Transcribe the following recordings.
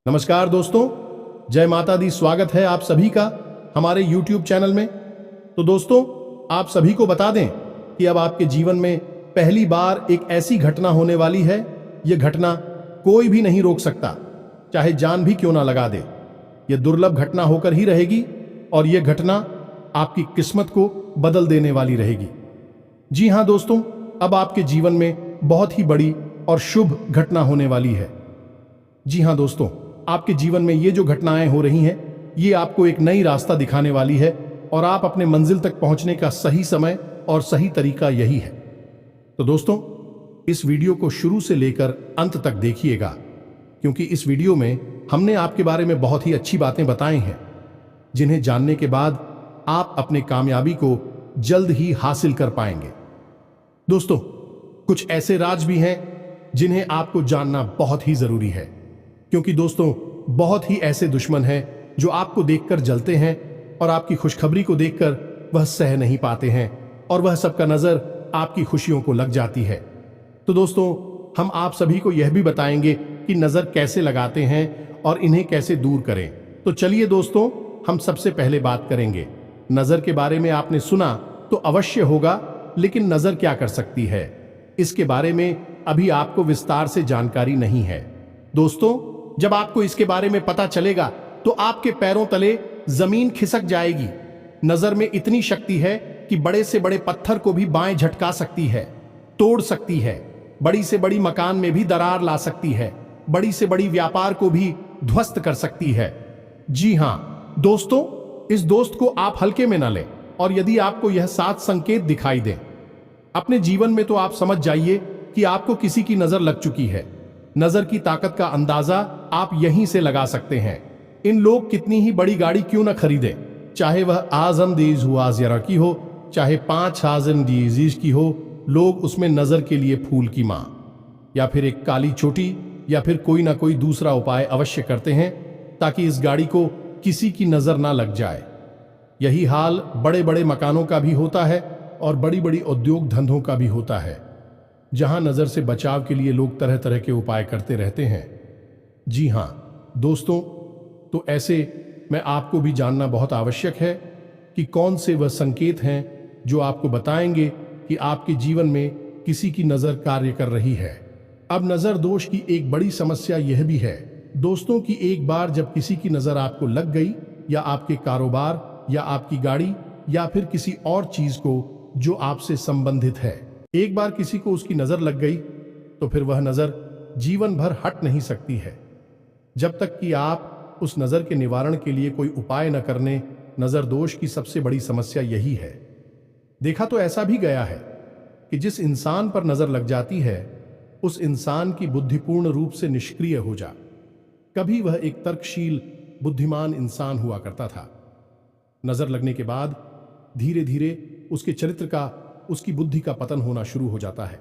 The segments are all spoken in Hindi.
नमस्कार दोस्तों, जय माता दी। स्वागत है आप सभी का हमारे YouTube चैनल में। तो दोस्तों, आप सभी को बता दें कि अब आपके जीवन में पहली बार एक ऐसी घटना होने वाली है। यह घटना कोई भी नहीं रोक सकता, चाहे जान भी क्यों ना लगा दे। यह दुर्लभ घटना होकर ही रहेगी और यह घटना आपकी किस्मत को बदल देने वाली रहेगी। जी हां दोस्तों, अब आपके जीवन में बहुत ही बड़ी और शुभ घटना होने वाली है। जी हां दोस्तों, आपके जीवन में ये जो घटनाएं हो रही हैं, ये आपको एक नई रास्ता दिखाने वाली है और आप अपने मंजिल तक पहुंचने का सही समय और सही तरीका यही है। तो दोस्तों, इस वीडियो को शुरू से लेकर अंत तक देखिएगा, क्योंकि इस वीडियो में हमने आपके बारे में बहुत ही अच्छी बातें बताई हैं, जिन्हें जानने के बाद आप अपने कामयाबी को जल्द ही हासिल कर पाएंगे। दोस्तों, कुछ ऐसे राज भी हैं जिन्हें आपको जानना बहुत ही जरूरी है, क्योंकि दोस्तों बहुत ही ऐसे दुश्मन हैं जो आपको देखकर जलते हैं और आपकी खुशखबरी को देखकर वह सह नहीं पाते हैं और वह सबका नजर आपकी खुशियों को लग जाती है। तो दोस्तों, हम आप सभी को यह भी बताएंगे कि नजर कैसे लगाते हैं और इन्हें कैसे दूर करें। तो चलिए दोस्तों, हम सबसे पहले बात करेंगे नजर के बारे में। आपने सुना तो अवश्य होगा, लेकिन नजर क्या कर सकती है, इसके बारे में अभी आपको विस्तार से जानकारी नहीं है। दोस्तों, जब आपको इसके बारे में पता चलेगा तो आपके पैरों तले जमीन खिसक जाएगी। नजर में इतनी शक्ति है कि बड़े से बड़े पत्थर को भी बाएं झटका सकती है, तोड़ सकती है। बड़ी से बड़ी मकान में भी दरार ला सकती है, बड़ी से बड़ी व्यापार को भी ध्वस्त कर सकती है। जी हां दोस्तों, इस दोस्त को आप हल्के में न लें, और यदि आपको यह 7 संकेत दिखाई दें अपने जीवन में, तो आप समझ जाइए कि आपको किसी की नजर लग चुकी है। नजर की ताकत का अंदाजा आप यहीं से लगा सकते हैं। इन लोग कितनी ही बड़ी गाड़ी क्यों न खरीदे, चाहे वह आजम दीज हुआ जरा की हो, चाहे 5,000 डीजीज की हो, लोग उसमें नजर के लिए फूल की मां या फिर एक काली चोटी या फिर कोई ना कोई दूसरा उपाय अवश्य करते हैं, ताकि इस गाड़ी को किसी की नजर ना लग जाए। यही हाल बड़े बड़े मकानों का भी होता है और बड़ी बड़ी उद्योग धंधों का भी होता है, जहां नजर से बचाव के लिए लोग तरह तरह के उपाय करते रहते हैं। जी हां दोस्तों, तो ऐसे में आपको भी जानना बहुत आवश्यक है कि कौन से वह संकेत हैं जो आपको बताएंगे कि आपके जीवन में किसी की नजर कार्य कर रही है। अब नजर दोष की एक बड़ी समस्या यह भी है दोस्तों कि एक बार जब किसी की नजर आपको लग गई, या आपके कारोबार या आपकी गाड़ी या फिर किसी और चीज को जो आपसे संबंधित है, एक बार किसी को उसकी नजर लग गई तो फिर वह नजर जीवन भर हट नहीं सकती है, जब तक कि आप उस नजर के निवारण के लिए कोई उपाय न करने। नजर दोष की सबसे बड़ी समस्या यही है। देखा तो ऐसा भी गया है कि जिस इंसान पर नजर लग जाती है, उस इंसान की बुद्धि पूर्ण रूप से निष्क्रिय हो जा। कभी वह एक तर्कशील बुद्धिमान इंसान हुआ करता था। नजर लगने के बाद धीरे धीरे उसके चरित्र का, उसकी बुद्धि का पतन होना शुरू हो जाता है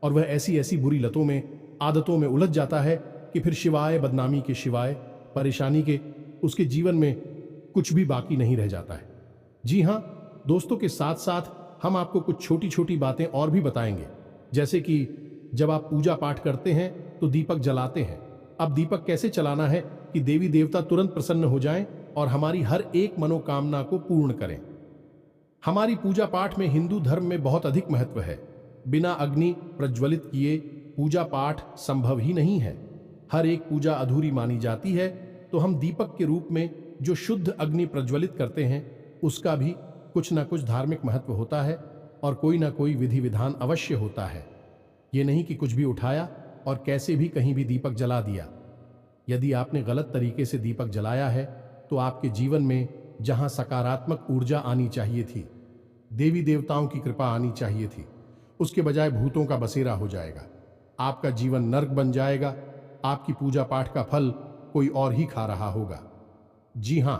और वह ऐसी ऐसी बुरी लतों में, आदतों में उलझ जाता है कि फिर शिवाय बदनामी के, शिवाय परेशानी के, उसके जीवन में कुछ भी बाकी नहीं रह जाता है। जी हां दोस्तों, के साथ साथ हम आपको कुछ छोटी छोटी बातें और भी बताएंगे, जैसे कि जब आप पूजा पाठ करते हैं तो दीपक जलाते हैं। अब दीपक कैसे चलाना है कि देवी देवता तुरंत प्रसन्न हो जाएं और हमारी हर एक मनोकामना को पूर्ण करें। हमारी पूजा पाठ में हिंदू धर्म में बहुत अधिक महत्व है। बिना अग्नि प्रज्वलित किए पूजा पाठ संभव ही नहीं है। हर एक पूजा अधूरी मानी जाती है, तो हम दीपक के रूप में जो शुद्ध अग्नि प्रज्वलित करते हैं, उसका भी कुछ ना कुछ धार्मिक महत्व होता है और कोई ना कोई विधि विधान अवश्य होता है। ये नहीं कि कुछ भी उठाया और कैसे भी कहीं भी दीपक जला दिया। यदि आपने गलत तरीके से दीपक जलाया है, तो आपके जीवन में जहां सकारात्मक ऊर्जा आनी चाहिए थी, देवी देवताओं की कृपा आनी चाहिए थी, उसके बजाय भूतों का बसेरा हो जाएगा। आपका जीवन नर्क बन जाएगा। आपकी पूजा पाठ का फल कोई और ही खा रहा होगा। जी हां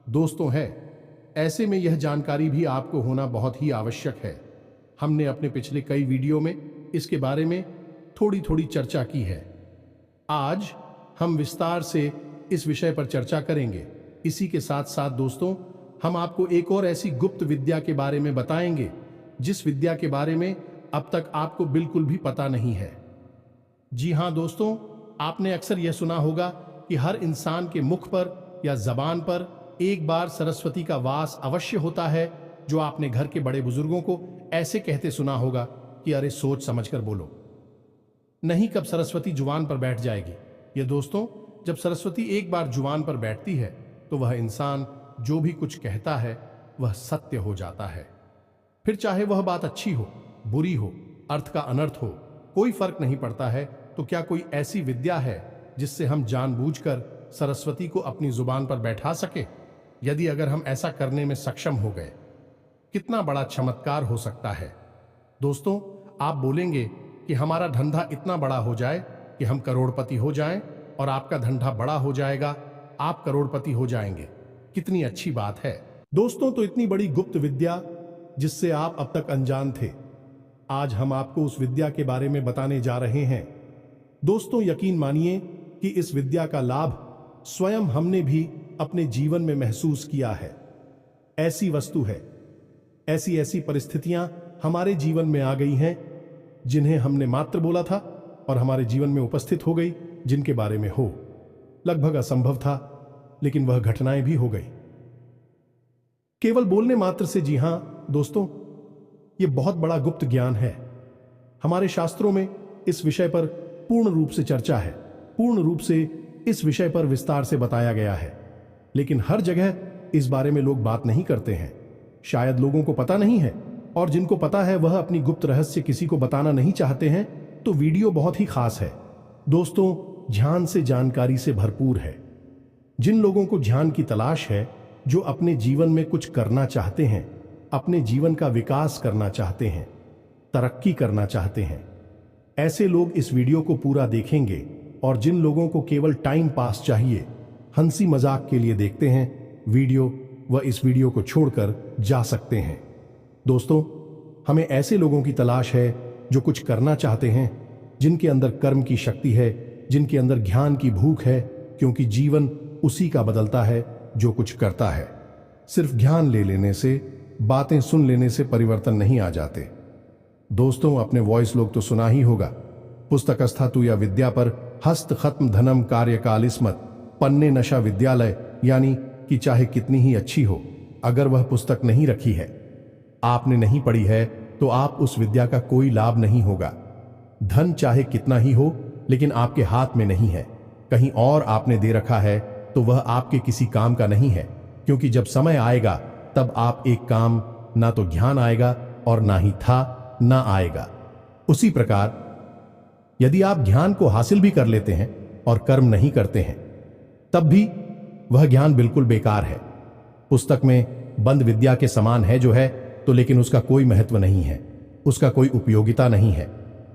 दोस्तों, है ऐसे में यह जानकारी भी आपको होना बहुत ही आवश्यक है। हमने अपने पिछले कई वीडियो में इसके बारे में थोड़ी थोड़ी चर्चा की है। आज हम विस्तार से इस विषय पर चर्चा करेंगे। इसी के साथ साथ दोस्तों, हम आपको एक और ऐसी गुप्त विद्या के बारे में बताएंगे, जिस विद्या के बारे में अब तक आपको बिल्कुल भी पता नहीं है। जी हां दोस्तों, आपने अक्सर यह सुना होगा कि हर इंसान के मुख पर या जबान पर एक बार सरस्वती का वास अवश्य होता है, जो आपने घर के बड़े बुजुर्गों को ऐसे कहते सुना होगा कि अरे सोच समझकर बोलो, नहीं कब सरस्वती जुबान पर बैठ जाएगी। ये दोस्तों, जब सरस्वती एक बार जुबान पर बैठती है तो वह इंसान जो भी कुछ कहता है वह सत्य हो जाता है। फिर चाहे वह बात अच्छी हो, बुरी हो, अर्थ का अनर्थ हो, कोई फर्क नहीं पड़ता है। तो क्या कोई ऐसी विद्या है जिससे हम जानबूझकर सरस्वती को अपनी जुबान पर बैठा सके? यदि अगर हम ऐसा करने में सक्षम हो गए, कितना बड़ा चमत्कार हो सकता है। दोस्तों, आप बोलेंगे कि हमारा धंधा इतना बड़ा हो जाए कि हम करोड़पति हो जाएं और आपका धंधा बड़ा हो जाएगा, आप करोड़पति हो जाएंगे। कितनी अच्छी बात है दोस्तों। तो इतनी बड़ी गुप्त विद्या जिससे आप अब तक अनजान थे, आज हम आपको उस विद्या के बारे में बताने जा रहे हैं। दोस्तों, यकीन मानिए कि इस विद्या का लाभ स्वयं हमने भी अपने जीवन में महसूस किया है। ऐसी वस्तु है, ऐसी ऐसी परिस्थितियां हमारे जीवन में आ गई हैं जिन्हें हमने मात्र बोला था और हमारे जीवन में उपस्थित हो गई, जिनके बारे में हो लगभग असंभव था, लेकिन वह घटनाएं भी हो गई केवल बोलने मात्र से। जी हां दोस्तों, यह बहुत बड़ा गुप्त ज्ञान है। हमारे शास्त्रों में इस विषय पर पूर्ण रूप से चर्चा है, पूर्ण रूप से इस विषय पर विस्तार से बताया गया है, लेकिन हर जगह इस बारे में लोग बात नहीं करते हैं। शायद लोगों को पता नहीं है, और जिनको पता है वह अपनी गुप्त रहस्य किसी को बताना नहीं चाहते हैं। तो वीडियो बहुत ही खास है दोस्तों, ध्यान से जानकारी से भरपूर है। जिन लोगों को ध्यान की तलाश है, जो अपने जीवन में कुछ करना चाहते हैं, अपने जीवन का विकास करना चाहते हैं, तरक्की करना चाहते हैं, ऐसे लोग इस वीडियो को पूरा देखेंगे। और जिन लोगों को केवल टाइम पास चाहिए, हंसी मजाक के लिए देखते हैं वीडियो, वह इस वीडियो को छोड़कर जा सकते हैं। दोस्तों, हमें ऐसे लोगों की तलाश है जो कुछ करना चाहते हैं, जिनके अंदर कर्म की शक्ति है, जिनके अंदर ज्ञान की भूख है, क्योंकि जीवन उसी का बदलता है जो कुछ करता है। सिर्फ ज्ञान ले लेने से, बातें सुन लेने से परिवर्तन नहीं आ जाते। दोस्तों, अपने वॉइस लोग तो सुना ही होगा, पुस्तकस्था तू या विद्या पर हस्त खत्म धनम कार्यकाल स्मत पन्ने नशा विद्यालय, यानी कि चाहे कितनी ही अच्छी हो, अगर वह पुस्तक नहीं रखी है, आपने नहीं पढ़ी है, तो आप उस विद्या का कोई लाभ नहीं होगा। धन चाहे कितना ही हो, लेकिन आपके हाथ में नहीं है, कहीं और आपने दे रखा है, तो वह आपके किसी काम का नहीं है। क्योंकि जब समय आएगा तब आप एक काम, ना तो ज्ञान आएगा और ना ही था ना आएगा। उसी प्रकार यदि आप ज्ञान को हासिल भी कर लेते हैं और कर्म नहीं करते हैं, तब भी वह ज्ञान बिल्कुल बेकार है। पुस्तक में बंद विद्या के समान है जो है, तो लेकिन उसका कोई महत्व नहीं है, उसका कोई उपयोगिता नहीं है।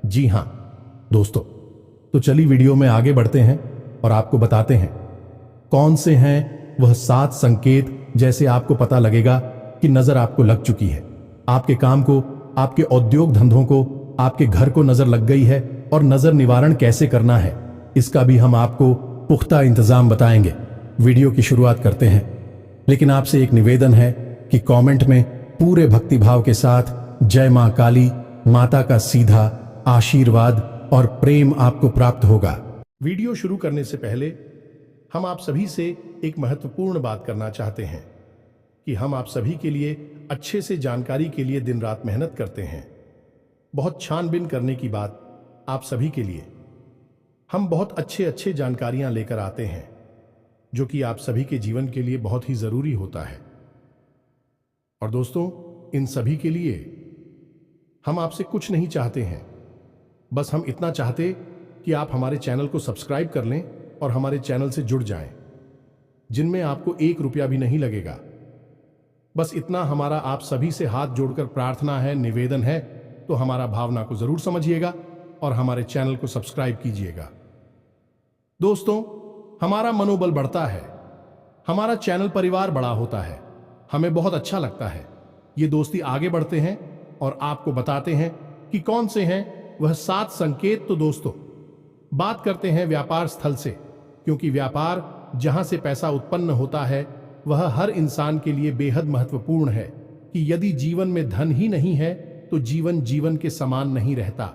जी हां दोस्तों, तो चलिए वीडियो में आगे बढ़ते हैं और आपको बताते हैं कौन से हैं वह 7 संकेत, जैसे आपको पता लगेगा कि नजर आपको लग चुकी है, आपके काम को, आपके औद्योग धंधों को, आपके घर को नजर लग गई है, और नजर निवारण कैसे करना है इसका भी हम आपको पुख्ता इंतजाम बताएंगे। वीडियो की शुरुआत करते हैं, लेकिन आपसे एक निवेदन है कि कमेंट में पूरे भक्तिभाव के साथ जय मां काली माता का सीधा आशीर्वाद और प्रेम आपको प्राप्त होगा। वीडियो शुरू करने से पहले हम आप सभी से एक महत्वपूर्ण बात करना चाहते हैं कि हम आप सभी के लिए अच्छे से जानकारी के लिए दिन रात मेहनत करते हैं। बहुत छानबीन करने की बात आप सभी के लिए हम बहुत अच्छे जानकारियां लेकर आते हैं, जो कि आप सभी के जीवन के लिए बहुत ही जरूरी होता है। और दोस्तों, इन सभी के लिए हम आपसे कुछ नहीं चाहते हैं, बस हम इतना चाहते कि आप हमारे चैनल को सब्सक्राइब कर लें और हमारे चैनल से जुड़ जाएं, जिनमें आपको 1 रुपया भी नहीं लगेगा। बस इतना हमारा आप सभी से हाथ जोड़कर प्रार्थना है, निवेदन है। तो हमारा भावना को जरूर समझिएगा और हमारे चैनल को सब्सक्राइब कीजिएगा। दोस्तों, हमारा मनोबल बढ़ता है, हमारा चैनल परिवार बड़ा होता है, हमें बहुत अच्छा लगता है। ये दोस्ती आगे बढ़ते हैं और आपको बताते हैं कि कौन से हैं वह 7 संकेत। तो दोस्तों, बात करते हैं व्यापार स्थल से, क्योंकि व्यापार जहां से पैसा उत्पन्न होता है वह हर इंसान के लिए बेहद महत्वपूर्ण है। कि यदि जीवन में धन ही नहीं है तो जीवन जीवन के समान नहीं रहता,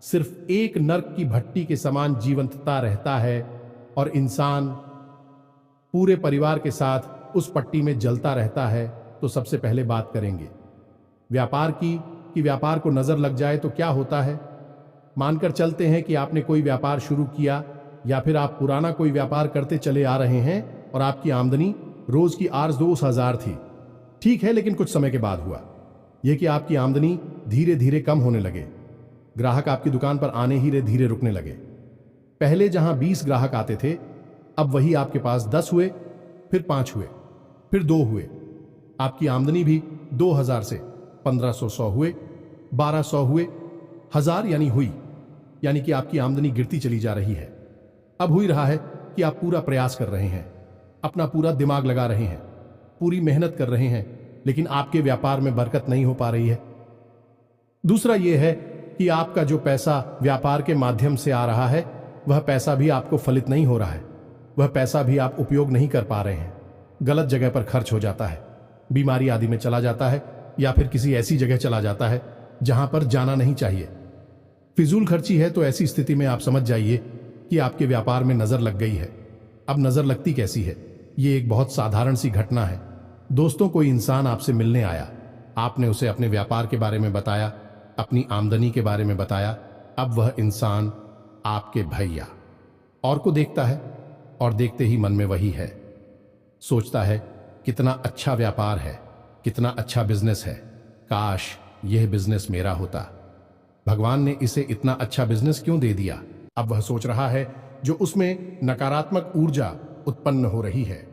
सिर्फ एक नर्क की भट्टी के समान जीवंतता रहता है। और इंसान पूरे परिवार के साथ उस पट्टी में जलता रहता है, तो सबसे पहले बात करेंगे व्यापार की कि व्यापार को नजर लग जाए तो क्या होता है। मानकर चलते हैं कि आपने कोई व्यापार शुरू किया या फिर आप पुराना कोई व्यापार करते चले आ रहे हैं और आपकी आमदनी रोज की 8-10,000 थी। ठीक है, लेकिन कुछ समय के बाद हुआ यह कि आपकी आमदनी धीरे धीरे कम होने लगे। ग्राहक आपकी दुकान पर आने ही धीरे रुकने लगे। पहले जहां 20 ग्राहक आते थे, अब वही आपके पास 10 हुए, फिर 5 हुए, फिर 2 हुए। आपकी आमदनी भी 2000 से 1500 हुए, 1200 हुए, 1000 यानी कि आपकी आमदनी गिरती चली जा रही है। अब हो ही रहा है कि आप पूरा प्रयास कर रहे हैं, अपना पूरा दिमाग लगा रहे हैं, पूरी मेहनत कर रहे हैं, लेकिन आपके व्यापार में बरकत नहीं हो पा रही है। दूसरा यह है कि आपका जो पैसा व्यापार के माध्यम से आ रहा है, वह पैसा भी आपको फलित नहीं हो रहा है। वह पैसा भी आप उपयोग नहीं कर पा रहे हैं। गलत जगह पर खर्च हो जाता है, बीमारी आदि में चला जाता है, या फिर किसी ऐसी जगह चला जाता है जहां पर जाना नहीं चाहिए। फिजूल खर्ची है। तो ऐसी स्थिति में आप समझ जाइए कि आपके व्यापार में नजर लग गई है। अब नजर लगती कैसी है? ये एक बहुत साधारण सी घटना है। दोस्तों, कोई इंसान आपसे मिलने आया, आपने उसे अपने व्यापार के बारे में बताया, अपनी आमदनी के बारे में बताया। अब वह इंसान आपके भैया और को देखता है और देखते ही मन में वही है, सोचता है कितना अच्छा व्यापार है, कितना अच्छा बिजनेस है, काश यह बिजनेस मेरा होता। भगवान ने इसे इतना अच्छा बिजनेस क्यों दे दिया? अब वह सोच रहा है जो उसमें नकारात्मक ऊर्जा उत्पन्न हो रही है,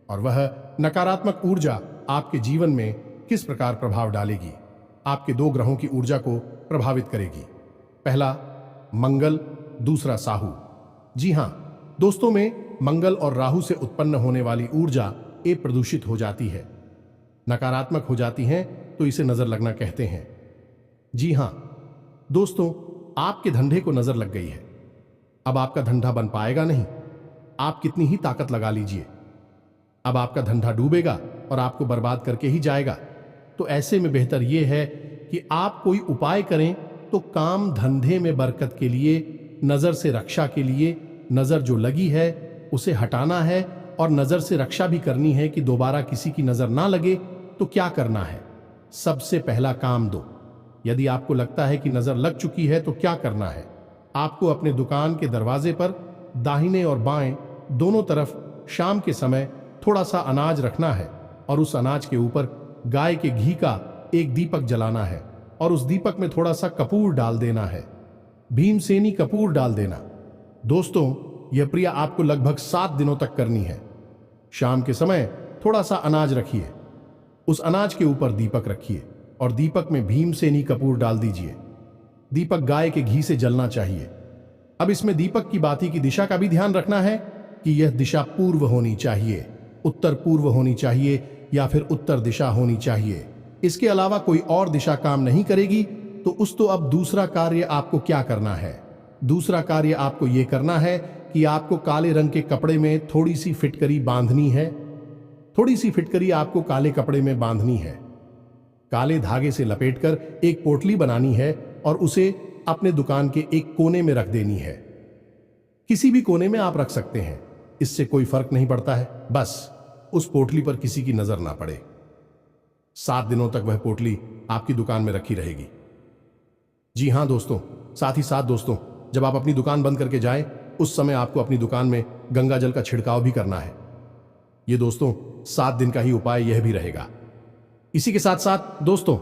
और वह नकारात्मक ऊर्जा आपके जीवन में किस प्रकार प्रभाव डालेगी। आपके 2 ग्रहों की ऊर्जा को प्रभावित करेगी। पहला मंगल, दूसरा साहू। जी हां दोस्तों, में मंगल और राहु से उत्पन्न होने वाली ऊर्जा प्रदूषित हो जाती है, नकारात्मक हो जाती है, तो इसे नजर लगना कहते हैं। जी हां दोस्तों, आपके धंधे को नजर लग गई है। अब आपका धंधा बन पाएगा नहीं, आप कितनी ही ताकत लगा लीजिए। अब आपका धंधा डूबेगा और आपको बर्बाद करके ही जाएगा। तो ऐसे में बेहतर यह है कि आप कोई उपाय करें। तो काम धंधे में बरकत के लिए, नजर से रक्षा के लिए, नजर जो लगी है उसे हटाना है, और नजर से रक्षा भी करनी है कि दोबारा किसी की नजर ना लगे। तो क्या करना है? सबसे पहला काम दो। यदि आपको लगता है कि नजर लग चुकी है तो क्या करना है? आपको अपने दुकान के दरवाजे पर दाहिने और बाएं दोनों तरफ शाम के समय थोड़ा सा अनाज रखना है, और उस अनाज के ऊपर गाय के घी का एक दीपक जलाना है, और उस दीपक में थोड़ा सा कपूर डाल देना है, भीमसेनी कपूर डाल देना। दोस्तों, यह क्रिया आपको लगभग 7 दिनों तक करनी है। शाम के समय थोड़ा सा अनाज रखिए, उस अनाज के ऊपर दीपक रखिए, और दीपक में भीमसेनी कपूर डाल दीजिए। दीपक गाय के घी से जलना चाहिए। अब इसमें दीपक की बाती की दिशा का भी ध्यान रखना है कि यह दिशा पूर्व होनी चाहिए, उत्तर पूर्व होनी चाहिए, या फिर उत्तर दिशा होनी चाहिए। इसके अलावा कोई और दिशा काम नहीं करेगी। तो अब दूसरा कार्य आपको क्या करना है? दूसरा कार्य आपको यह करना है कि आपको काले रंग के कपड़े में थोड़ी सी फिटकरी बांधनी है। थोड़ी सी फिटकरी आपको काले कपड़े में बांधनी है, काले धागे से लपेटकर एक पोटली बनानी है, और उसे अपने दुकान के एक कोने में रख देनी है। किसी भी कोने में आप रख सकते हैं, इससे कोई फर्क नहीं पड़ता है, बस उस पोटली पर किसी की नजर ना पड़े। 7 दिनों तक वह पोटली आपकी दुकान में रखी रहेगी। जी हां दोस्तों, साथ ही साथ दोस्तों, जब आप अपनी दुकान बंद करके जाएं, उस समय आपको अपनी दुकान में गंगा जल का छिड़काव भी करना है। ये दोस्तों 7 दिन का ही उपाय यह भी रहेगा। इसी के साथ साथ दोस्तों,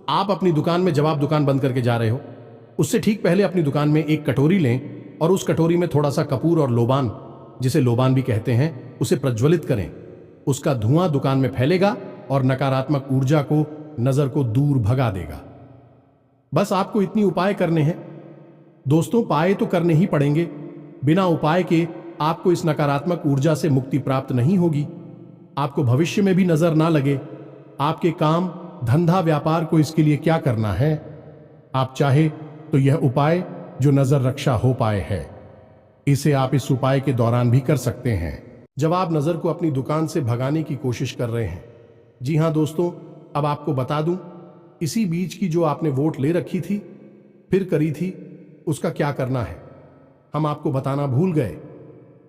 आप अपनी दुकान में, जब आप दुकान बंद करके जा रहे हो, उससे ठीक पहले अपनी दुकान में एक कटोरी लें, और उस कटोरी में थोड़ा सा कपूर और लोबान, जिसे लोबान भी कहते हैं, उसे प्रज्वलित करें। उसका धुआं दुकान में फैलेगा और नकारात्मक ऊर्जा को, नजर को दूर भगा देगा। बस आपको इतनी उपाय करने हैं दोस्तों। उपाय तो करने ही पड़ेंगे, बिना उपाय के आपको इस नकारात्मक ऊर्जा से मुक्ति प्राप्त नहीं होगी। आपको भविष्य में भी नजर ना लगे। आपके काम, धंधा, व्यापार को इसके लिए क्या करना है? आप चाहे तो यह उपाय जो नजर रक्षा हो पाए है, इसे आप इस उपाय के दौरान भी कर सकते हैं, जब आप नजर को अपनी दुकान से भगाने की कोशिश कर रहे हैं। जी हां दोस्तों, अब आपको बता दूं, इसी बीच की जो आपने वोट ले रखी थी, फिर करी थी, उसका क्या करना है हम आपको बताना भूल गए।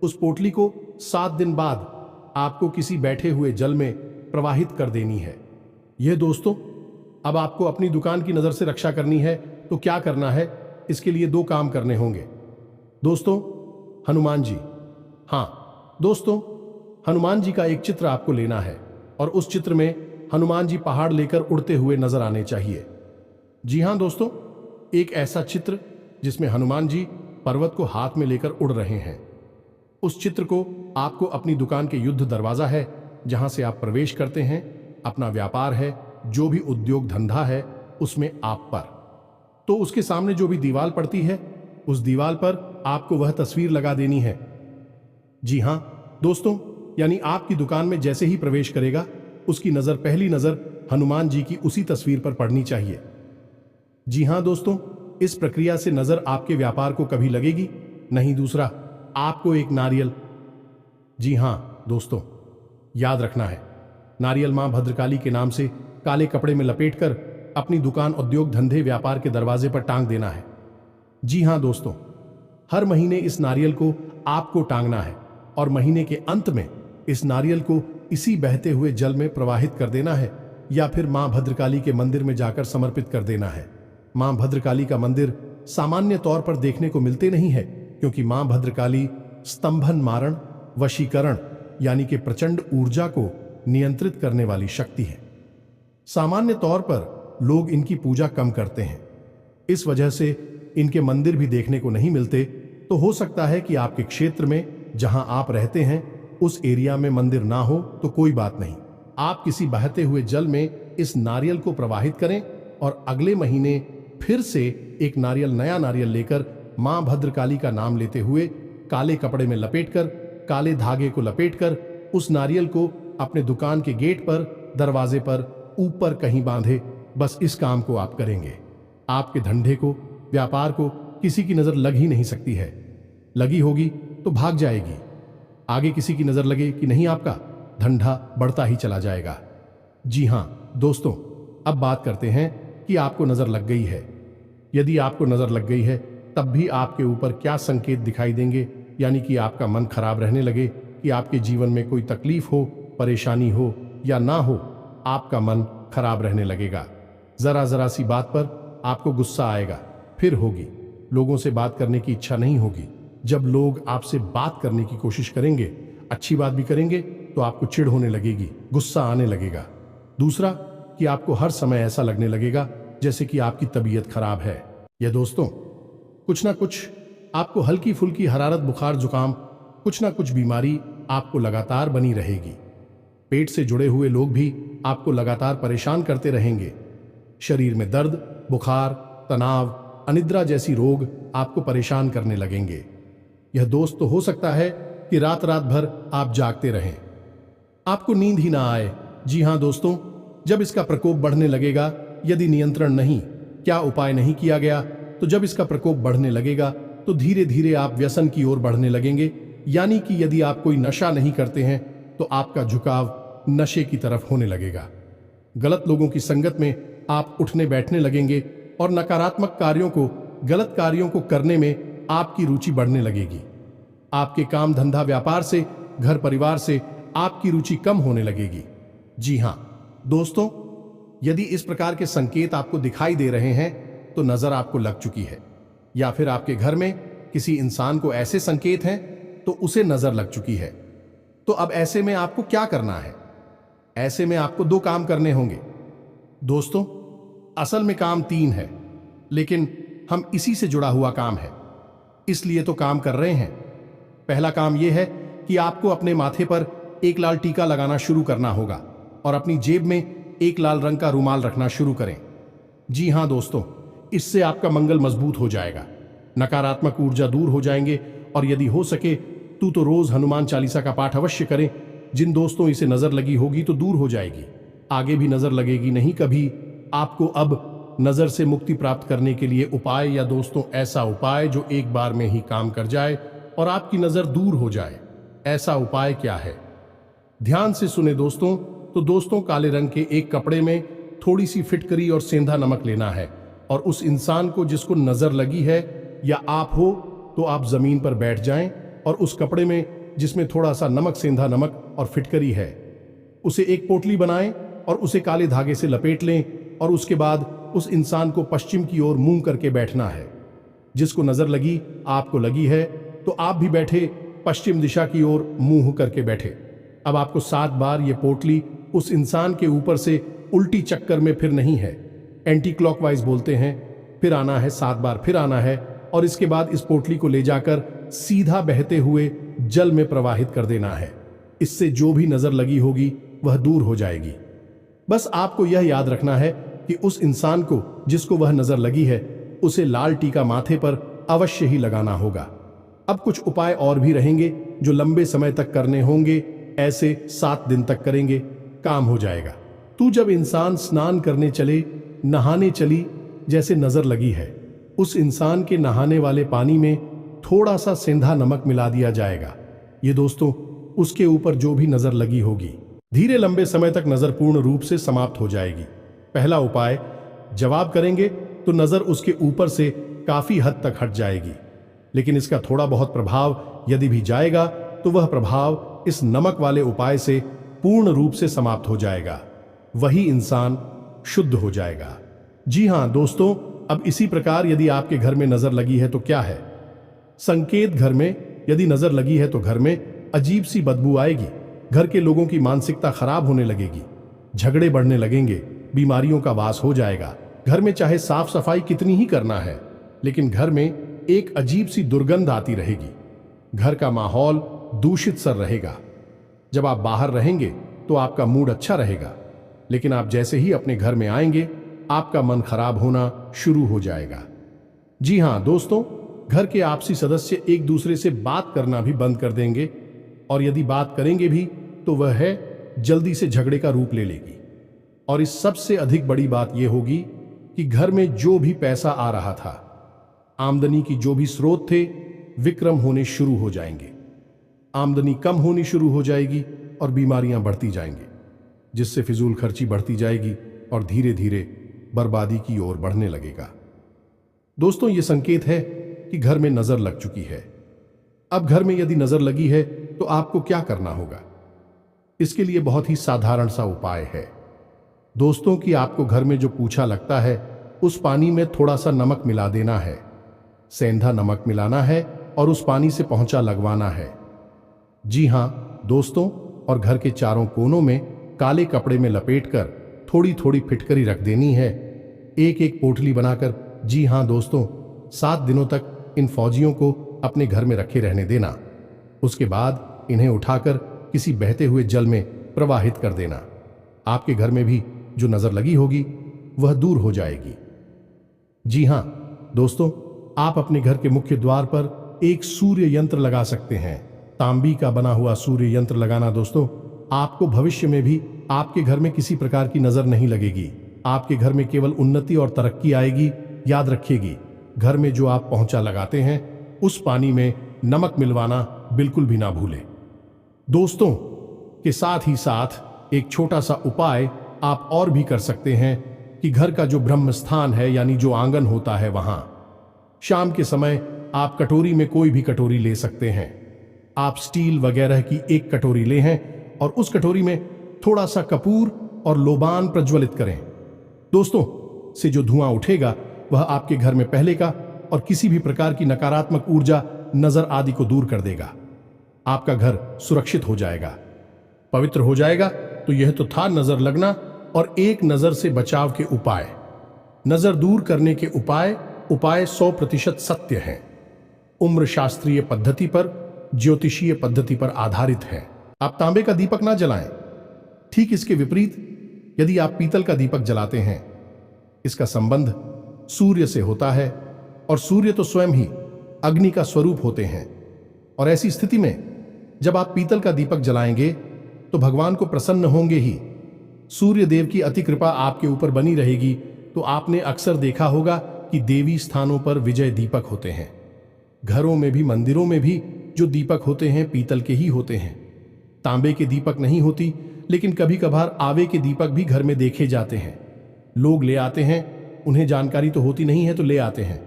उस पोटली को 7 दिन बाद आपको किसी बैठे हुए जल में प्रवाहित कर देनी है। यह दोस्तों, अब आपको अपनी दुकान की नजर से रक्षा करनी है तो क्या करना है, इसके लिए 2 काम करने होंगे। दोस्तों, हनुमान जी, हाँ दोस्तों, हनुमान जी का एक चित्र आपको लेना है और उस चित्र में हनुमान जी पहाड़ लेकर उड़ते हुए नजर आने चाहिए। जी हाँ दोस्तों, एक ऐसा चित्र जिसमें हनुमान जी पर्वत को हाथ में लेकर उड़ रहे हैं। उस चित्र को आपको अपनी दुकान के युद्ध दरवाजा है जहां से आप प्रवेश करते हैं, अपना व्यापार है, जो भी उद्योग धंधा है उसमें आप पर, तो उसके सामने जो भी दीवार पड़ती है उस दीवार पर आपको वह तस्वीर लगा देनी है। जी हां दोस्तों, यानी आपकी दुकान में जैसे ही प्रवेश करेगा उसकी नजर, पहली नजर हनुमान जी की उसी तस्वीर पर पड़नी चाहिए। जी हां दोस्तों, इस प्रक्रिया से नजर आपके व्यापार को कभी लगेगी नहीं। दूसरा, आपको एक नारियल, जी हां दोस्तों, याद रखना है, नारियल मां भद्रकाली के नाम से काले कपड़े में लपेटकर अपनी दुकान, उद्योग धंधे, व्यापार के दरवाजे पर टांग देना है। जी हां दोस्तों, हर महीने इस नारियल को आपको टांगना है और महीने के अंत में इस नारियल को इसी बहते हुए जल में प्रवाहित कर देना है या फिर मां भद्रकाली के मंदिर में जाकर समर्पित कर देना है। मां भद्रकाली का मंदिर सामान्य तौर पर देखने को मिलते नहीं है, क्योंकि मां भद्रकाली स्तंभन मारण, वशीकरण यानी कि प्रचंड ऊर्जा को नियंत्रित करने वाली शक्ति है। सामान्य तौर पर लोग इनकी पूजा कम करते हैं, इस वजह से इनके मंदिर भी देखने को नहीं मिलते। तो हो सकता है कि आपके क्षेत्र में जहां आप रहते हैं उस एरिया में मंदिर ना हो तो कोई बात नहीं, आप किसी बहते हुए जल में इस नारियल को प्रवाहित करें और अगले महीने फिर से एक नारियल, नया नारियल लेकर मां भद्रकाली का नाम लेते हुए काले कपड़े में लपेटकर, काले धागे को लपेटकर उस नारियल को अपने दुकान के गेट पर, दरवाजे पर, ऊपर कहीं बांधे। बस इस काम को आप करेंगे, आपके धंधे को, व्यापार को किसी की नजर लग ही नहीं सकती है। लगी होगी तो भाग जाएगी। आगे किसी की नजर लगे कि नहीं, आपका धंधा बढ़ता ही चला जाएगा। जी हां दोस्तों, अब बात करते हैं कि आपको नजर लग गई है। यदि आपको नजर लग गई है तब भी आपके ऊपर क्या संकेत दिखाई देंगे, यानी कि आपका मन खराब रहने लगे, कि आपके जीवन में कोई तकलीफ हो, परेशानी हो या ना हो, आपका मन खराब रहने लगेगा। जरा जरा सी बात पर आपको गुस्सा आएगा, फिर होगी लोगों से बात करने की इच्छा नहीं होगी। जब लोग आपसे बात करने की कोशिश करेंगे, अच्छी बात भी करेंगे, तो आपको चिढ़ होने लगेगी, गुस्सा आने लगेगा। दूसरा, कि आपको हर समय ऐसा लगने लगेगा जैसे कि आपकी तबीयत खराब है। यह दोस्तों, कुछ ना कुछ आपको हल्की फुल्की हरारत, बुखार, जुकाम, कुछ ना कुछ बीमारी आपको लगातार बनी रहेगी। पेट से जुड़े हुए लोग भी आपको लगातार परेशान करते रहेंगे। शरीर में दर्द, बुखार, तनाव, अनिद्रा जैसी रोग आपको परेशान करने लगेंगे। यह दोस्त तो हो सकता है कि रात रात भर आप जागते रहें, आपको नींद ही ना आए। जी हां दोस्तों, जब इसका प्रकोप बढ़ने लगेगा, यदि नियंत्रण नहीं, क्या उपाय नहीं किया गया, तो जब इसका प्रकोप बढ़ने लगेगा तो धीरे धीरे आप व्यसन की ओर बढ़ने लगेंगे। यानी कि यदि आप कोई नशा नहीं करते हैं तो आपका झुकाव नशे की तरफ होने लगेगा। गलत लोगों की संगत में आप उठने बैठने लगेंगे और नकारात्मक कार्यों को, गलत कार्यों को करने में आपकी रुचि बढ़ने लगेगी। आपके काम धंधा, व्यापार से, घर परिवार से आपकी रुचि कम होने लगेगी। जी हां दोस्तों, यदि इस प्रकार के संकेत आपको दिखाई दे रहे हैं तो नजर आपको लग चुकी है, या फिर आपके घर में किसी इंसान को ऐसे संकेत हैं तो उसे नजर लग चुकी है। तो अब ऐसे में आपको क्या करना है? ऐसे में आपको 2 काम करने होंगे। दोस्तों, असल में काम 3 है, लेकिन हम इसी से जुड़ा हुआ काम है, इसलिए तो काम कर रहे हैं। पहला काम यह है कि आपको अपने माथे पर एक लाल टीका लगाना शुरू करना होगा और अपनी जेब में एक लाल रंग का रुमाल रखना शुरू करें। जी हां दोस्तों, इससे आपका मंगल मजबूत हो जाएगा, नकारात्मक ऊर्जा दूर हो जाएंगे। और यदि हो सके तो रोज हनुमान चालीसा का पाठ अवश्य करें। जिन दोस्तों इसे नजर लगी होगी तो दूर हो जाएगी, आगे भी नजर लगेगी नहीं कभी। आपको अब नजर से मुक्ति प्राप्त करने के लिए उपाय, या दोस्तों ऐसा उपाय जो एक बार में ही काम कर जाए और आपकी नजर दूर हो जाए, ऐसा उपाय क्या है? ध्यान से सुने दोस्तों। तो दोस्तों, काले रंग के एक कपड़े में थोड़ी सी फिटकरी और सेंधा नमक लेना है और उस इंसान को जिसको नजर लगी है, या आप हो तो आप जमीन पर बैठ जाएं और उस कपड़े में जिसमें थोड़ा सा नमक, सेंधा नमक और फिटकरी है, उसे एक पोटली बनाएं और उसे काले धागे से लपेट लें और उसके बाद उस इंसान को पश्चिम की ओर मुंह करके बैठना है। जिसको नजर लगी, आपको लगी है, तो आप भी बैठे पश्चिम दिशा की ओर मुंह करके बैठे। अब आपको 7 बार ये पोटली उस इंसान के ऊपर से उल्टी चक्कर में फिर नहीं है, एंटी क्लॉकवाइज बोलते हैं, फिर आना है 7 बार, फिर आना है और इसके बाद इस पोटली को ले जाकर सीधा बहते हुए जल में प्रवाहित कर देना है। इससे जो भी नजर लगी होगी वह दूर हो जाएगी। बस आपको यह याद रखना है कि उस इंसान को जिसको वह नजर लगी है उसे लाल टीका माथे पर अवश्य ही लगाना होगा। अब कुछ उपाय और भी रहेंगे जो लंबे समय तक करने होंगे। ऐसे 7 दिन तक करेंगे, काम हो जाएगा। तू जब इंसान स्नान करने चले, नहाने चली, जैसे नजर लगी है, उस इंसान के नहाने वाले पानी में थोड़ा सा सेंधा नमक मिला दिया जाएगा। ये दोस्तों उसके ऊपर जो भी नजर लगी होगी, धीरे लंबे समय तक नजर पूर्ण रूप से समाप्त हो जाएगी। पहला उपाय, जवाब करेंगे तो नजर उसके ऊपर से काफी हद तक हट जाएगी, लेकिन इसका थोड़ा बहुत प्रभाव यदि भी जाएगा तो वह प्रभाव इस नमक वाले उपाय से पूर्ण रूप से समाप्त हो जाएगा। वही इंसान शुद्ध हो जाएगा। जी हां दोस्तों, अब इसी प्रकार यदि आपके घर में नजर लगी है तो क्या है संकेत? घर में यदि नजर लगी है तो घर में अजीब सी बदबू आएगी, घर के लोगों की मानसिकता खराब होने लगेगी, झगड़े बढ़ने लगेंगे, बीमारियों का वास हो जाएगा। घर में चाहे साफ सफाई कितनी ही करना है, लेकिन घर में एक अजीब सी दुर्गंध आती रहेगी। घर का माहौल दूषित सा रहेगा। जब आप बाहर रहेंगे तो आपका मूड अच्छा रहेगा, लेकिन आप जैसे ही अपने घर में आएंगे आपका मन खराब होना शुरू हो जाएगा। जी हां दोस्तों, घर के आपसी सदस्य एक दूसरे से बात करना भी बंद कर देंगे, और यदि बात करेंगे भी तो वह है जल्दी से झगड़े का रूप ले लेगी। और इस सबसे अधिक बड़ी बात यह होगी कि घर में जो भी पैसा आ रहा था, आमदनी की जो भी स्रोत थे, विक्रम होने शुरू हो जाएंगे। आमदनी कम होनी शुरू हो जाएगी और बीमारियां बढ़ती जाएंगी, जिससे फिजूल खर्ची बढ़ती जाएगी और धीरे धीरे बर्बादी की ओर बढ़ने लगेगा। दोस्तों, यह संकेत है कि घर में नजर लग चुकी है। अब घर में यदि नजर लगी है तो आपको क्या करना होगा? इसके लिए बहुत ही साधारण सा उपाय है दोस्तों कि आपको घर में जो पूछा लगता है उस पानी में थोड़ा सा नमक मिला देना है, सेंधा नमक मिलाना है और उस पानी से पोंछा लगवाना है। जी हां दोस्तों, और घर के चारों कोनों में काले कपड़े में लपेटकर थोड़ी थोड़ी फिटकरी रख देनी है, एक एक पोटली बनाकर। जी हां दोस्तों, 7 दिनों तक इन फौजियों को अपने घर में रखे रहने देना। उसके बाद इन्हें उठाकर किसी बहते हुए जल में प्रवाहित कर देना। आपके घर में भी जो नजर लगी होगी वह दूर हो जाएगी। जी हां दोस्तों, आप अपने घर के मुख्य द्वार पर एक सूर्य यंत्र लगा सकते हैं। तांबी का बना हुआ सूर्य यंत्र लगाना दोस्तों, आपको भविष्य में भी आपके घर में किसी प्रकार की नजर नहीं लगेगी। आपके घर में केवल उन्नति और तरक्की आएगी। याद रखिएगी, घर में जो आप पोंछा लगाते हैं उस पानी में नमक मिलवाना बिल्कुल भी ना भूलें। दोस्तों के साथ ही साथ एक छोटा सा उपाय आप और भी कर सकते हैं कि घर का जो ब्रह्म स्थान है, यानी जो आंगन होता है, वहां शाम के समय आप कटोरी में कोई भी कटोरी ले सकते हैं। आप स्टील वगैरह की एक कटोरी ले हैं और उस कटोरी में थोड़ा सा कपूर और लोबान प्रज्वलित करें। दोस्तों से जो धुआं उठेगा वह आपके घर में पहले का और किसी भी प्रकार की नकारात्मक ऊर्जा, नजर आदि को दूर कर देगा। आपका घर सुरक्षित हो जाएगा, पवित्र हो जाएगा। तो यह तो था नजर लगना और एक नजर से बचाव के उपाय। नजर दूर करने के उपाय 100% सत्य हैं, उम्र शास्त्रीय पद्धति पर, ज्योतिषीय पद्धति पर आधारित है। आप तांबे का दीपक ना जलाएं। ठीक इसके विपरीत यदि आप पीतल का दीपक जलाते हैं, इसका संबंध सूर्य से होता है और सूर्य तो स्वयं ही अग्नि का स्वरूप होते हैं। और ऐसी स्थिति में जब आप पीतल का दीपक जलाएंगे तो भगवान को प्रसन्न होंगे ही। सूर्य देव की अति कृपा आपके ऊपर बनी रहेगी। तो आपने अक्सर देखा होगा कि देवी स्थानों पर विजय दीपक होते हैं। घरों में भी, मंदिरों में भी जो दीपक होते हैं पीतल के ही होते हैं, तांबे के दीपक नहीं होती। लेकिन कभी कभार आवे के दीपक भी घर में देखे जाते हैं। लोग ले आते हैं, उन्हें जानकारी तो होती नहीं है तो ले आते हैं।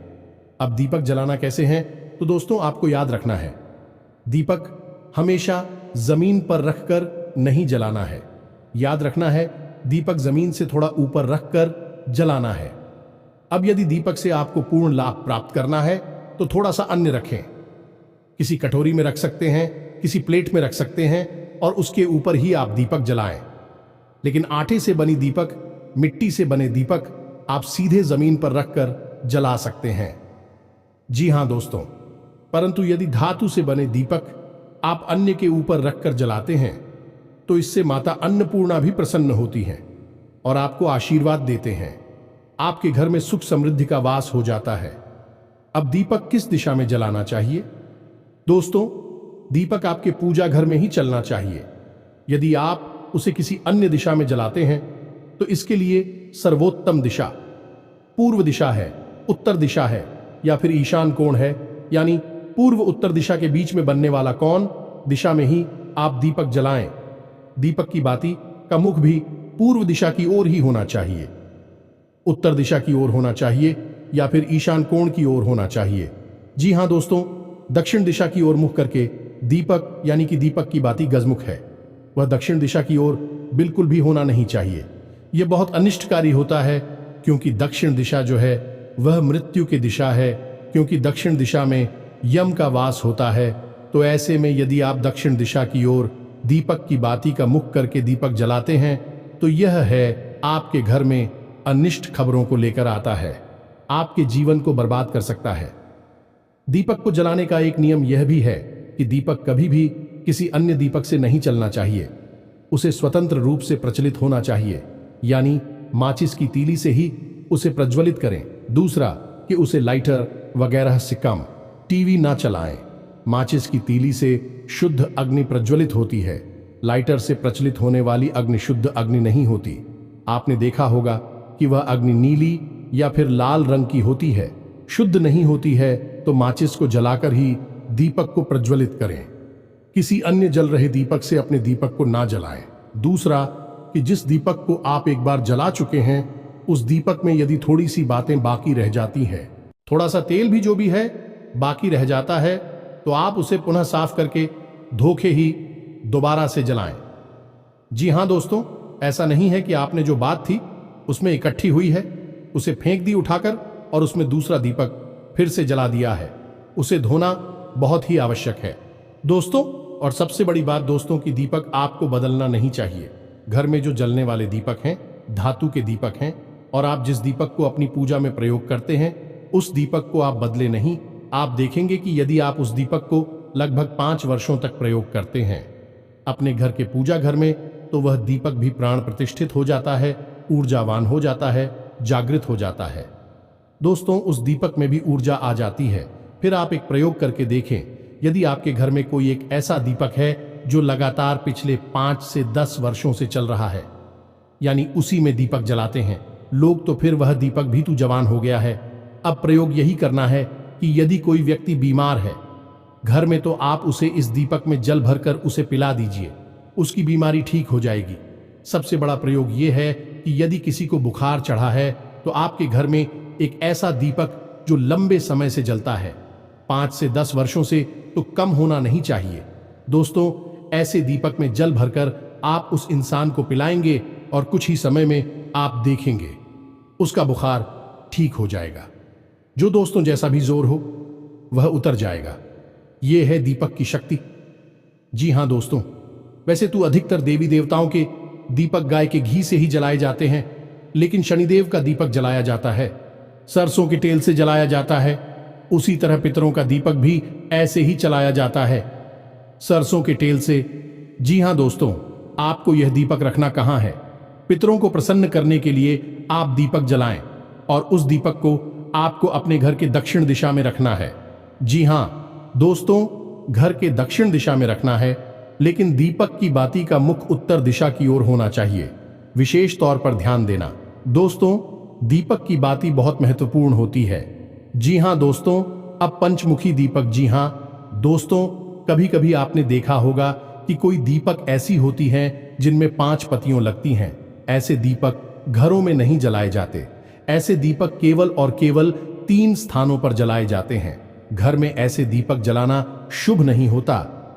अब दीपक जलाना कैसे है? तो दोस्तों आपको याद रखना है, दीपक हमेशा जमीन पर रखकर नहीं जलाना है। याद रखना है, दीपक जमीन से थोड़ा ऊपर रखकर जलाना है। अब यदि दीपक से आपको पूर्ण लाभ प्राप्त करना है तो थोड़ा सा अन्य रखें। किसी कटोरी में रख सकते हैं, किसी प्लेट में रख सकते हैं और उसके ऊपर ही आप दीपक जलाएं। लेकिन आटे से बनी दीपक, मिट्टी से बने दीपक आप सीधे जमीन पर रखकर जला सकते हैं। जी हां दोस्तों, परंतु यदि धातु से बने दीपक आप अन्य के ऊपर रखकर जलाते हैं तो इससे माता अन्नपूर्णा भी प्रसन्न होती हैं और आपको आशीर्वाद देते हैं। आपके घर में सुख समृद्धि का वास हो जाता है। अब दीपक किस दिशा में जलाना चाहिए? दोस्तों, दीपक आपके पूजा घर में ही चलना चाहिए। यदि आप उसे किसी अन्य दिशा में जलाते हैं तो इसके लिए सर्वोत्तम दिशा पूर्व दिशा है, उत्तर दिशा है या फिर ईशान कोण है, यानी पूर्व उत्तर दिशा के बीच में बनने वाला कोण दिशा में ही आप दीपक जलाएं। दीपक की बाती का मुख भी पूर्व दिशा की ओर ही होना चाहिए, उत्तर दिशा की ओर होना चाहिए या फिर ईशान कोण की ओर होना चाहिए। जी हां दोस्तों, दक्षिण दिशा की ओर मुख करके दीपक यानी कि दीपक की बाती गजमुख है, वह दक्षिण दिशा की ओर बिल्कुल भी होना नहीं चाहिए। यह बहुत अनिष्टकारी होता है क्योंकि दक्षिण दिशा जो है वह मृत्यु की दिशा है, क्योंकि दक्षिण दिशा में यम का वास होता है। तो ऐसे में यदि आप दक्षिण दिशा की ओर दीपक की बाती का मुख करके दीपक जलाते हैं तो यह है आपके घर में अनिष्ट खबरों को लेकर आता है, आपके जीवन को बर्बाद कर सकता है। दीपक को जलाने का एक नियम यह भी है कि दीपक कभी भी किसी अन्य दीपक से नहीं चलना चाहिए, उसे स्वतंत्र रूप से प्रचलित होना चाहिए, यानी माचिस की तीली से ही उसे प्रज्वलित करें। दूसरा कि उसे लाइटर वगैरह से कम टीवी ना चलाएं। माचिस की तीली से शुद्ध अग्नि प्रज्वलित होती है, लाइटर से प्रचलित होने वाली अग्नि शुद्ध अग्नि नहीं होती। आपने देखा होगा कि वह अग्नि नीली या फिर लाल रंग की होती है, शुद्ध नहीं होती है। तो माचिस को जलाकर ही दीपक को प्रज्वलित करें, किसी अन्य जल रहे दीपक से अपने दीपक को ना जलाएं। दूसरा कि जिस दीपक को आप एक बार जला चुके हैं उस दीपक में यदि थोड़ी सी बातें बाकी रह जाती हैं, थोड़ा सा तेल भी जो भी है बाकी रह जाता है, तो आप उसे पुनः साफ करके धोखे ही दोबारा से जलाएं। जी हां दोस्तों, ऐसा नहीं है कि आपने जो बात थी उसमें इकट्ठी हुई है उसे फेंक दी उठाकर और उसमें दूसरा दीपक फिर से जला दिया है। उसे धोना बहुत ही आवश्यक है दोस्तों। और सबसे बड़ी बात दोस्तों कि दीपक आपको बदलना नहीं चाहिए। घर में जो जलने वाले दीपक हैं धातु के दीपक हैं और आप जिस दीपक को अपनी पूजा में प्रयोग करते हैं उस दीपक को आप बदले नहीं। आप देखेंगे कि यदि आप उस दीपक को लगभग 5 वर्षों तक प्रयोग करते हैं अपने घर के पूजा घर में, तो वह दीपक भी प्राण प्रतिष्ठित हो जाता है, ऊर्जावान हो जाता है, जागृत हो जाता है। दोस्तों, उस दीपक में भी ऊर्जा आ जाती है। फिर आप एक प्रयोग करके देखें, यदि आपके घर में कोई एक ऐसा दीपक है जो लगातार पिछले 5 से 10 वर्षों से चल रहा है, यानी उसी में दीपक जलाते हैं लोग, तो फिर वह दीपक भी तो जवान हो गया है। अब प्रयोग यही करना है कि यदि कोई व्यक्ति बीमार है घर में, तो आप उसे इस दीपक में जल भरकर उसे पिला दीजिए, उसकी बीमारी ठीक हो जाएगी। सबसे बड़ा प्रयोग यह है कि यदि किसी को बुखार चढ़ा है तो आपके घर में एक ऐसा दीपक जो लंबे समय से जलता है, 5 से 10 वर्षों से तो कम होना नहीं चाहिए। दोस्तों, ऐसे दीपक में जल भरकर आप उस इंसान को पिलाएंगे और कुछ ही समय में आप देखेंगे उसका बुखार ठीक हो जाएगा। जो दोस्तों जैसा भी जोर हो वह उतर जाएगा। यह है दीपक की शक्ति। जी हां दोस्तों, वैसे तो अधिकतर देवी देवताओं के दीपक गाय के घी से ही जलाए जाते हैं, लेकिन शनिदेव का दीपक जलाया जाता है, सरसों के तेल से जलाया जाता है। उसी तरह पितरों का दीपक भी ऐसे ही चलाया जाता है, सरसों के तेल से। जी हां दोस्तों, आपको यह दीपक रखना कहां है? पितरों को प्रसन्न करने के लिए आप दीपक जलाएं और उस दीपक को आपको अपने घर के दक्षिण दिशा में रखना है। जी हां दोस्तों, घर के दक्षिण दिशा में रखना है, लेकिन दीपक की बाती का मुख उत्तर दिशा की ओर होना चाहिए। विशेष तौर पर ध्यान देना दोस्तों, दीपक की बाती बहुत महत्वपूर्ण होती है। जी हां दोस्तों, अब पंचमुखी दीपक। जी हां दोस्तों, कभी कभी आपने देखा होगा कि कोई दीपक ऐसी होती हैं जिनमें 5 पत्तियां लगती हैं। ऐसे दीपक घरों में नहीं जलाए जाते। ऐसे दीपक केवल और केवल 3 स्थानों पर जलाए जाते हैं। घर में ऐसे दीपक जलाना शुभ नहीं होता।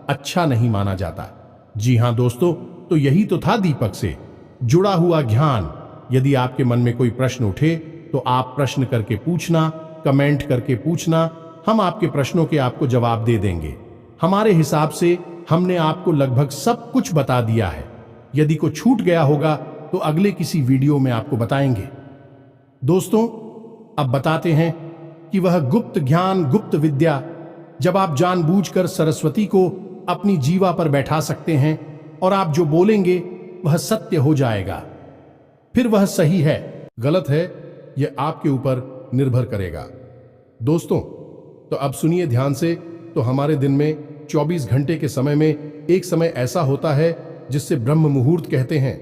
अच्छा नहीं माना जाता। जी हाँ दोस्तों, तो यही तो था दीपक से जुड़ा हुआ ज्ञान। यदि आपके मन में कोई प्रश्न उठे तो आप प्रश्न करके पूछना, कमेंट करके पूछना, हम आपके प्रश्नों के आपको जवाब दे देंगे। हमारे हिसाब से हमने आपको लगभग सब कुछ बता दिया है। यदि कोई छूट गया होगा तो अगले किसी वीडियो में आपको बताएंगे। दोस्तों, अब बताते हैं कि वह गुप्त ज्ञान, गुप्त विद्या, जब आप जानबूझकर सरस्वती को अपनी जीवा पर बैठा सकते हैं और आप जो बोलेंगे वह सत्य हो जाएगा। फिर वह सही है, गलत है, यह आपके ऊपर निर्भर करेगा। दोस्तों, तो अब सुनिए ध्यान से। तो हमारे दिन में 24 घंटे के समय में एक समय ऐसा होता है जिससे ब्रह्म मुहूर्त कहते हैं।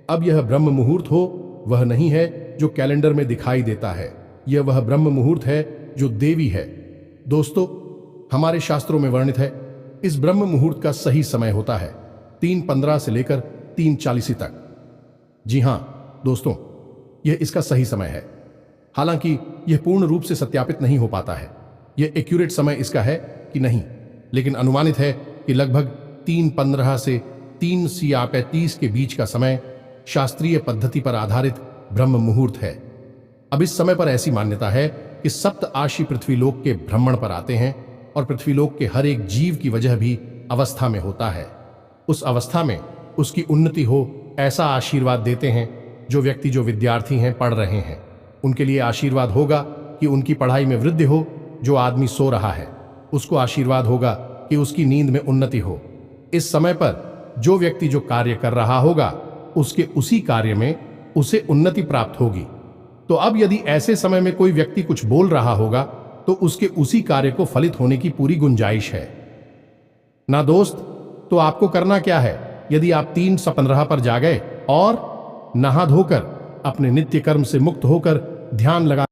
अब यह ब्रह्म मुहूर्त हो वह नहीं है जो कैलेंडर में दिखाई देता है, यह वह ब्रह्म मुहूर्त है जो देवी है। दोस्तों, हमारे शास्त्रों में वर्णित है इस ब्रह्म मुहूर्त का सही समय होता है 3:15 से लेकर 3:40 तक। जी हां दोस्तों, यह इसका सही समय है। हालांकि यह पूर्ण रूप से सत्यापित नहीं हो पाता है यह एक्यूरेट समय इसका है कि नहीं, लेकिन अनुमानित है कि लगभग 3:15 से 3:35 के बीच का समय शास्त्रीय पद्धति पर आधारित ब्रह्म मुहूर्त है। अब इस समय पर ऐसी मान्यता है कि सप्त आशी पृथ्वीलोक के भ्रमण पर आते हैं और पृथ्वीलोक के हर एक जीव की वजह भी अवस्था में होता है। उस अवस्था में उसकी उन्नति हो ऐसा आशीर्वाद देते हैं। जो व्यक्ति, जो विद्यार्थी हैं, पढ़ रहे हैं, उनके लिए आशीर्वाद होगा कि उनकी पढ़ाई में वृद्धि हो। जो आदमी सो रहा है उसको आशीर्वाद होगा कि उसकी नींद में उन्नति हो। इस समय पर जो व्यक्ति जो कार्य कर रहा होगा उसके उसी कार्य में उसे उन्नति प्राप्त होगी। तो अब यदि ऐसे समय में कोई व्यक्ति कुछ बोल रहा होगा तो उसके उसी कार्य को फलित होने की पूरी गुंजाइश है ना दोस्त। तो आपको करना क्या है, यदि आप 3:15 पर जा गए और नहा धोकर अपने नित्य कर्म से मुक्त होकर ध्यान लगा